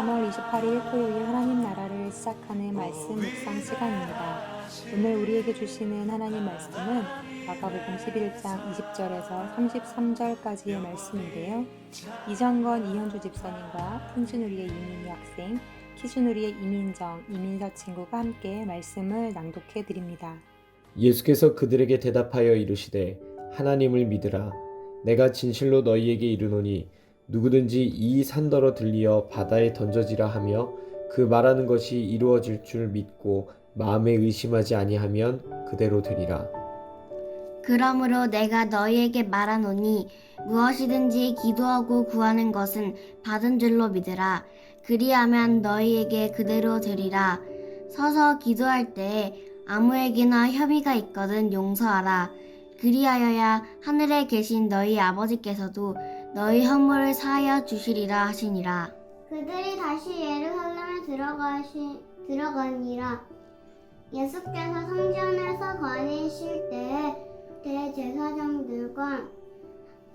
3월 28일 토요일 하나님 나라를 시작하는 말씀 묵상 시간입니다. 오늘 우리에게 주시는 하나님 말씀은 마가복음 11장 20절에서 33절까지의 말씀인데요. 이정건 이현주 집사님과 풍신우리의 이민희 학생, 키순우리의 이민정, 이민서 친구가 함께 말씀을 낭독해 드립니다. 예수께서 그들에게 대답하여 이르시되 하나님을 믿으라. 내가 진실로 너희에게 이르노니 누구든지 이 산더러 들리어 바다에 던져지라 하며 그 말하는 것이 이루어질 줄 믿고 마음에 의심하지 아니하면 그대로 되리라. 그러므로 내가 너희에게 말하노니 무엇이든지 기도하고 구하는 것은 받은 줄로 믿으라. 그리하면 너희에게 그대로 되리라. 서서 기도할 때 아무에게나 협의가 있거든 용서하라. 그리하여야 하늘에 계신 너희 아버지께서도 너희 허물을 사하여 주시리라 하시니라. 그들이 다시 예루살렘에 들어가니라. 예수께서 성전에서 거니실 때에 대제사장들과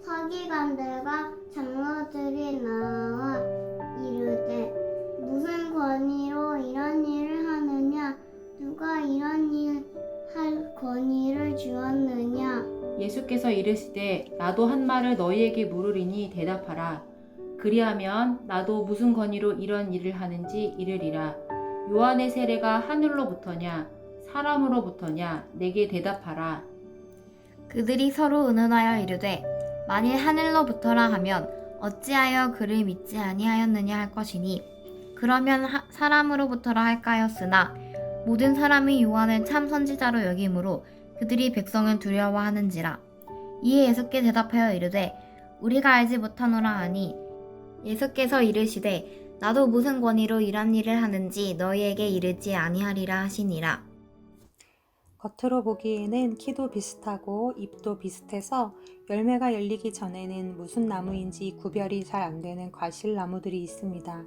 서기관들과 장로들이 나와 이르되 무슨 권위로 이런 일을 하느냐? 누가 이런 일 할 권위를 주었느냐? 예수께서 이르시되 나도 한 말을 너희에게 물으리니 대답하라. 그리하면 나도 무슨 권위로 이런 일을 하는지 이르리라. 요한의 세례가 하늘로부터냐 사람으로부터냐 내게 대답하라. 그들이 서로 의논하여 이르되 만일 하늘로부터라 하면 어찌하여 그를 믿지 아니하였느냐 할 것이니 그러면 사람으로부터라 할까였으나 모든 사람이 요한을 참 선지자로 여김으로 그들이 백성을 두려워하는지라. 이에 예수께 대답하여 이르되 우리가 알지 못하노라 하니 예수께서 이르시되 나도 무슨 권위로 이런 일을 하는지 너희에게 이르지 아니하리라 하시니라. 겉으로 보기에는 키도 비슷하고 잎도 비슷해서 열매가 열리기 전에는 무슨 나무인지 구별이 잘 안 되는 과실나무들이 있습니다.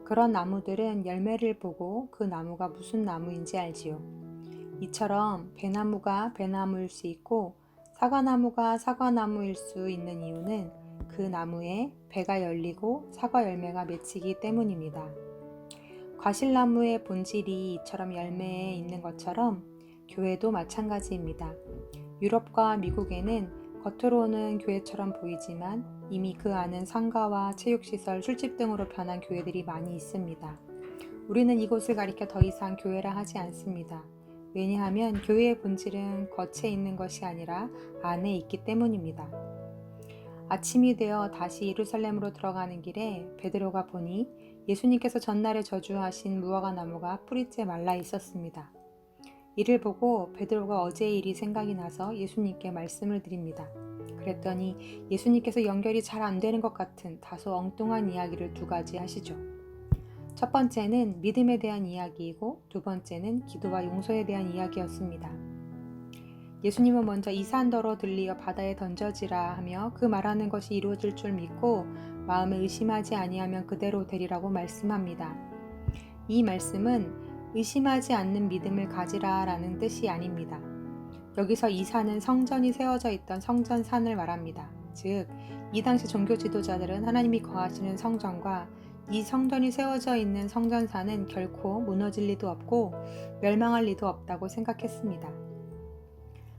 그런 나무들은 열매를 보고 그 나무가 무슨 나무인지 알지요. 이처럼 배나무가 배나무일 수 있고 사과나무가 사과나무일 수 있는 이유는 그 나무에 배가 열리고 사과 열매가 맺히기 때문입니다. 과실나무의 본질이 이처럼 열매에 있는 것처럼 교회도 마찬가지입니다. 유럽과 미국에는 겉으로는 교회처럼 보이지만 이미 그 안은 상가와 체육시설, 술집 등으로 변한 교회들이 많이 있습니다. 우리는 이곳을 가리켜 더 이상 교회라 하지 않습니다. 왜냐하면 교회의 본질은 겉에 있는 것이 아니라 안에 있기 때문입니다. 아침이 되어 다시 예루살렘으로 들어가는 길에 베드로가 보니 예수님께서 전날에 저주하신 무화과 나무가 뿌리째 말라 있었습니다. 이를 보고 베드로가 어제의 일이 생각이 나서 예수님께 말씀을 드립니다. 그랬더니 예수님께서 연결이 잘 안 되는 것 같은 다소 엉뚱한 이야기를 두 가지 하시죠. 첫 번째는 믿음에 대한 이야기이고 두 번째는 기도와 용서에 대한 이야기였습니다. 예수님은 먼저 이 산더러 들리어 바다에 던져지라 하며 그 말하는 것이 이루어질 줄 믿고 마음에 의심하지 아니하면 그대로 되리라고 말씀합니다. 이 말씀은 의심하지 않는 믿음을 가지라 라는 뜻이 아닙니다. 여기서 이 산은 성전이 세워져 있던 성전산을 말합니다. 즉, 이 당시 종교 지도자들은 하나님이 거하시는 성전과 이 성전이 세워져 있는 성전산은 결코 무너질 리도 없고 멸망할 리도 없다고 생각했습니다.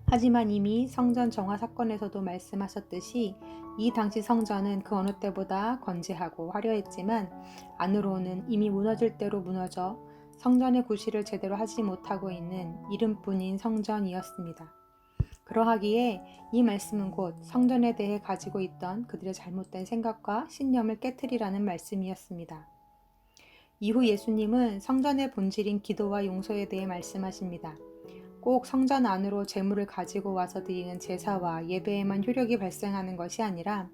하지만 이미 성전 정화 사건에서도 말씀하셨듯이 이 당시 성전은 그 어느 때보다 건재하고 화려했지만 안으로는 이미 무너질 대로 무너져 성전의 구실을 제대로 하지 못하고 있는 이름뿐인 성전이었습니다. 그러하기에 이 말씀은 곧 성전에 대해 가지고 있던 그들의 잘못된 생각과 신념을 깨트리라는 말씀이었습니다. 이후 예수님은 성전의 본질인 기도와 용서에 대해 말씀하십니다. 꼭 성전 안으로 제물을 가지고 와서 드리는 제사와 예배에만 효력이 발생하는 것이 아니라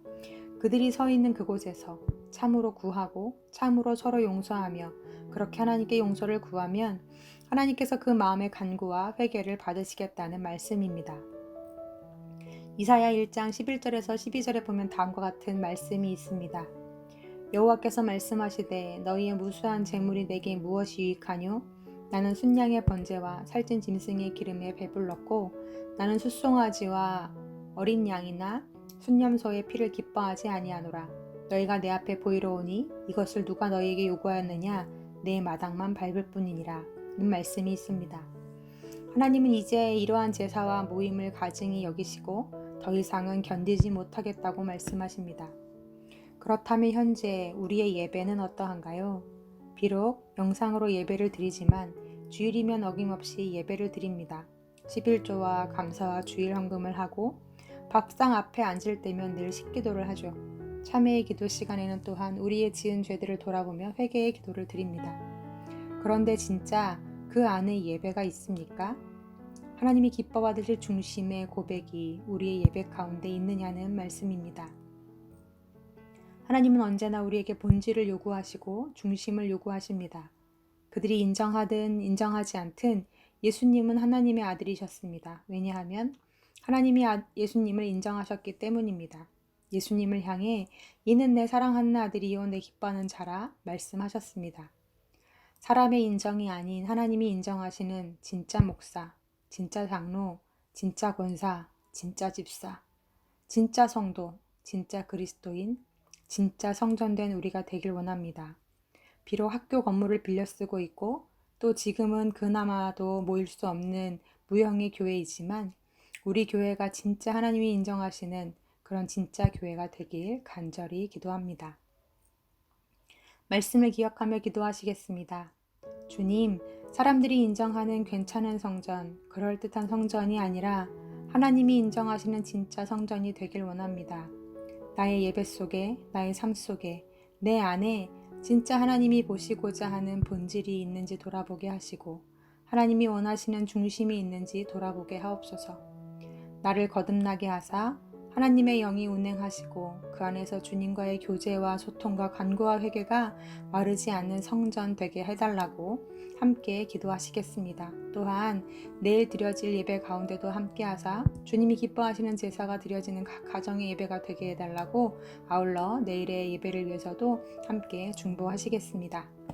그들이 서 있는 그곳에서 참으로 구하고 참으로 서로 용서하며 그렇게 하나님께 용서를 구하면 하나님께서 그 마음의 간구와 회개를 받으시겠다는 말씀입니다. 이사야 1장 11절에서 12절에 보면 다음과 같은 말씀이 있습니다. 여호와께서 말씀하시되 너희의 무수한 재물이 내게 무엇이 유익하뇨? 나는 순양의 번제와 살찐 짐승의 기름에 배불렀고 나는 숫송아지와 어린 양이나 순념소의 피를 기뻐하지 아니하노라. 너희가 내 앞에 보이러 오니 이것을 누가 너희에게 요구하였느냐? 내 마당만 밟을 뿐이니라. 는 말씀이 있습니다. 하나님은 이제 이러한 제사와 모임을 가증히 여기시고 더 이상은 견디지 못하겠다고 말씀하십니다. 그렇다면 현재 우리의 예배는 어떠한가요? 비록 영상으로 예배를 드리지만 주일이면 어김없이 예배를 드립니다. 11조와 감사와 주일 헌금을 하고 밥상 앞에 앉을 때면 늘 식기도를 하죠. 참회의 기도 시간에는 또한 우리의 지은 죄들을 돌아보며 회개의 기도를 드립니다. 그런데 진짜 그 안에 예배가 있습니까? 하나님이 기뻐 받으실 중심의 고백이 우리의 예배 가운데 있느냐는 말씀입니다. 하나님은 언제나 우리에게 본질을 요구하시고 중심을 요구하십니다. 그들이 인정하든 인정하지 않든 예수님은 하나님의 아들이셨습니다. 왜냐하면 하나님이 예수님을 인정하셨기 때문입니다. 예수님을 향해 이는 내 사랑하는 아들이요 내 기뻐하는 자라 말씀하셨습니다. 사람의 인정이 아닌 하나님이 인정하시는 진짜 목사, 진짜 장로, 진짜 권사, 진짜 집사, 진짜 성도, 진짜 그리스도인, 진짜 성전된 우리가 되길 원합니다. 비록 학교 건물을 빌려 쓰고 있고 또 지금은 그나마도 모일 수 없는 무형의 교회이지만 우리 교회가 진짜 하나님이 인정하시는 그런 진짜 교회가 되길 간절히 기도합니다. 말씀을 기억하며 기도하시겠습니다. 주님, 사람들이 인정하는 괜찮은 성전, 그럴듯한 성전이 아니라 하나님이 인정하시는 진짜 성전이 되길 원합니다. 나의 예배 속에, 나의 삶 속에, 내 안에 진짜 하나님이 보시고자 하는 본질이 있는지 돌아보게 하시고 하나님이 원하시는 중심이 있는지 돌아보게 하옵소서. 나를 거듭나게 하사 하나님의 영이 운행하시고 그 안에서 주님과의 교제와 소통과 간구와 회개가 마르지 않는 성전 되게 해달라고 함께 기도하시겠습니다. 또한 내일 드려질 예배 가운데도 함께 하사 주님이 기뻐하시는 제사가 드려지는 각 가정의 예배가 되게 해달라고 아울러 내일의 예배를 위해서도 함께 중보하시겠습니다.